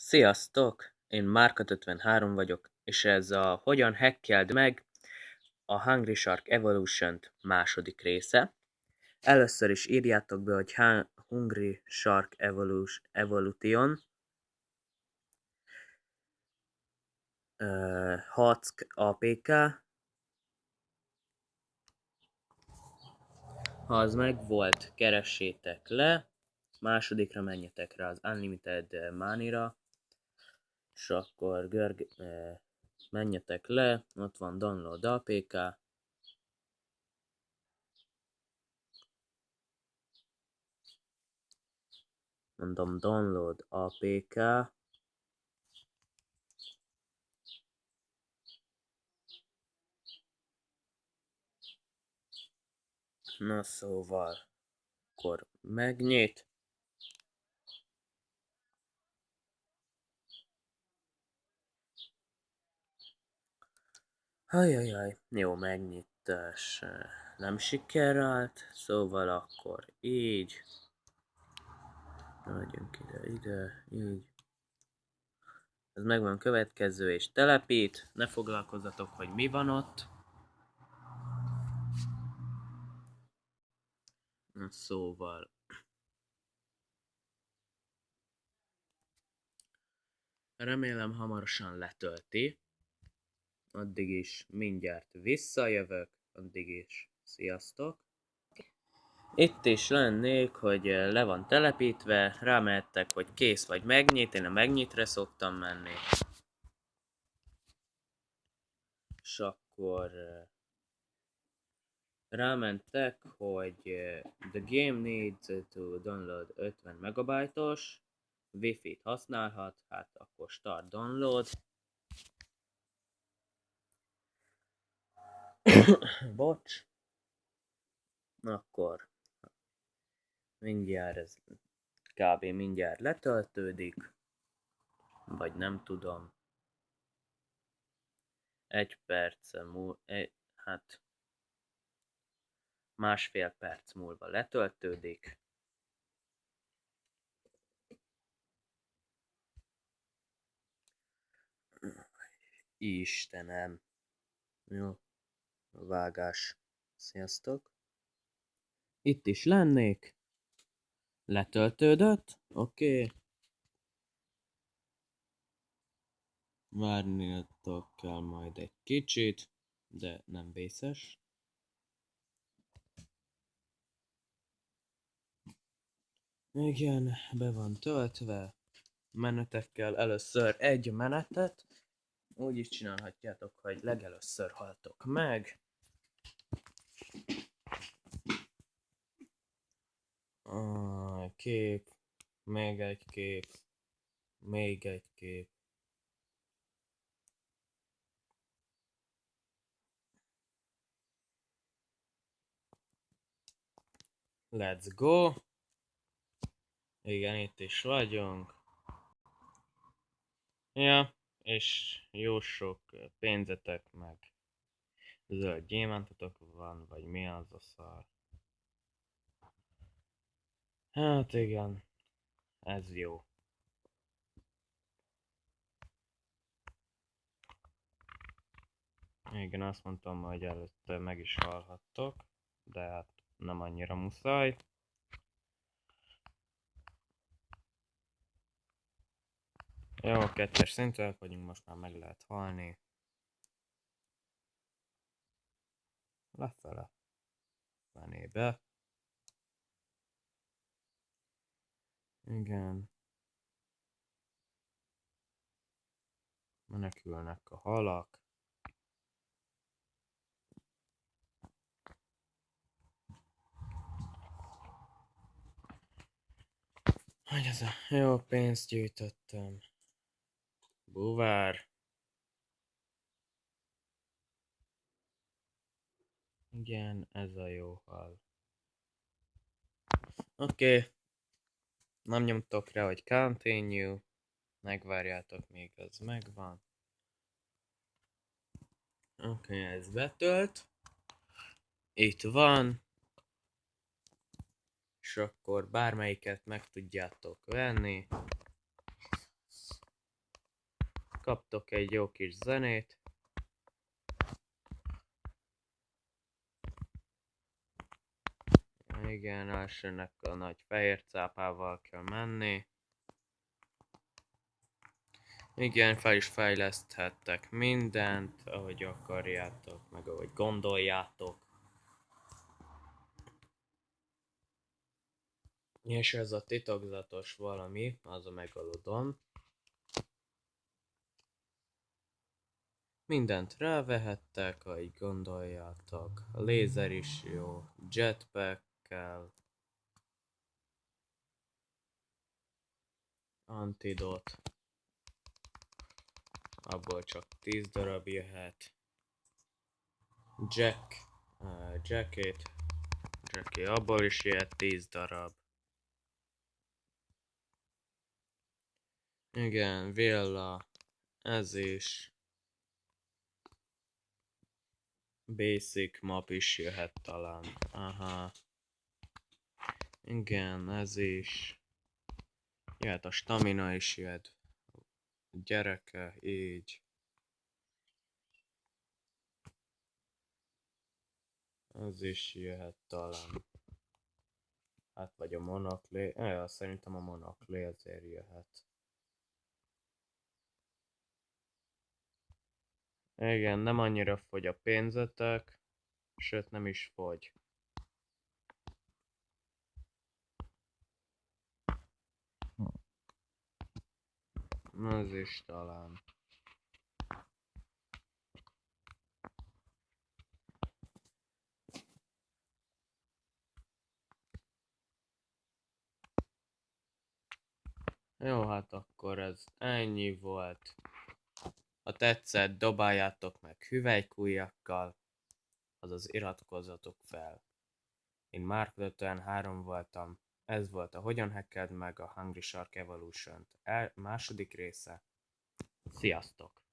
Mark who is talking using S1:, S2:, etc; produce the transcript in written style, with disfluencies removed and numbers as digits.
S1: Sziasztok! Én Márka53 vagyok, és ez a Hogyan hackeld meg a Hungry Shark Evolution-t második része. Először is írjátok be, hogy Hungry Shark Evolution Hack APK. Ha az meg volt, keressétek le. Másodikra menjetek rá az Unlimited Money-ra, és akkor menjetek le, ott van Download APK. Mondom Download APK. Na szóval, akkor megnyit. Ajajaj, jó, megnyitás nem sikerült, szóval akkor így. Megyünk ide, így. Ez megvan következő és telepít, ne foglalkozzatok, hogy mi van ott. Na szóval. Remélem hamarosan letölti. Addig is mindjárt visszajövök, addig is sziasztok. Itt is lennék, hogy le van telepítve, rámehettek, hogy kész vagy megnyit, én a megnyitre szoktam menni. És akkor rámentek, hogy the game needs to download 50 megabajtos, Wi-Fi-t használhat, hát akkor start download. Bocs. Akkor mindjárt ez kb. Mindjárt letöltődik, vagy nem tudom. Egy perc hát másfél perc múlva letöltődik. Istenem. Jó. Vágás. Sziasztok. Itt is lennék. Letöltődött. Oké. Várniatok kell majd egy kicsit, de nem vészes. Igen, be van töltve. Menetekkel először egy menetet. Úgy is csinálhatjátok, hogy legelőször haltok meg. Kép, még egy kép, még egy kép. Let's go! Igen, itt is vagyunk. Ja, és jó sok pénzetek meg zöld gyémántotok van, vagy mi az a szar. Hát igen, ez jó. Igen, azt mondtam, hogy előtte meg is halhattok, de hát nem annyira muszáj. Jó, kettes szinten vagyunk, most már meg lehet halni. Lefele. Fenébe. Igen. Menekülnek a halak. Hogy ez a jó pénzt gyűjtöttem. Buvár. Igen, ez a jó hal. Oké. Nem nyomtok rá, hogy continue. Megvárjátok, még ez megvan. Oké, ez betölt. Itt van. És akkor bármelyiket meg tudjátok venni. kaptok egy jó kis zenét. Igen, elsőnek a nagy fehér cápával kell menni. Igen, fel is fejleszthettek mindent, ahogy akarjátok, meg ahogy gondoljátok. És ez a titokzatos valami, az a megalodon. Mindent rávehettek, ahogy gondoljátok. A lézer is jó, jetpackkel. Antidot. Abból csak 10 darab jöhet. Jacket. Jackie, abból is jöhet 10 darab. Igen, villa. Ez is. Basic map is jöhet talán. Aha. Igen, ez is. Jöhet a stamina is jöhet. Gyereke, így. Az is jöhet talán. Hát vagy a monoklé. Szerintem a monoklé azért jöhet. Igen, nem annyira fogy a pénzetek. Sőt, nem is fogy. Az is talán. Jó, hát akkor ez ennyi volt. Ha tetszett, dobáljátok meg hüvelykujjakkal, azaz iratkozzatok fel. Én Mark 53 voltam, ez volt a Hogyan hackeld meg a Hungry Shark Evolution-t második része. Sziasztok!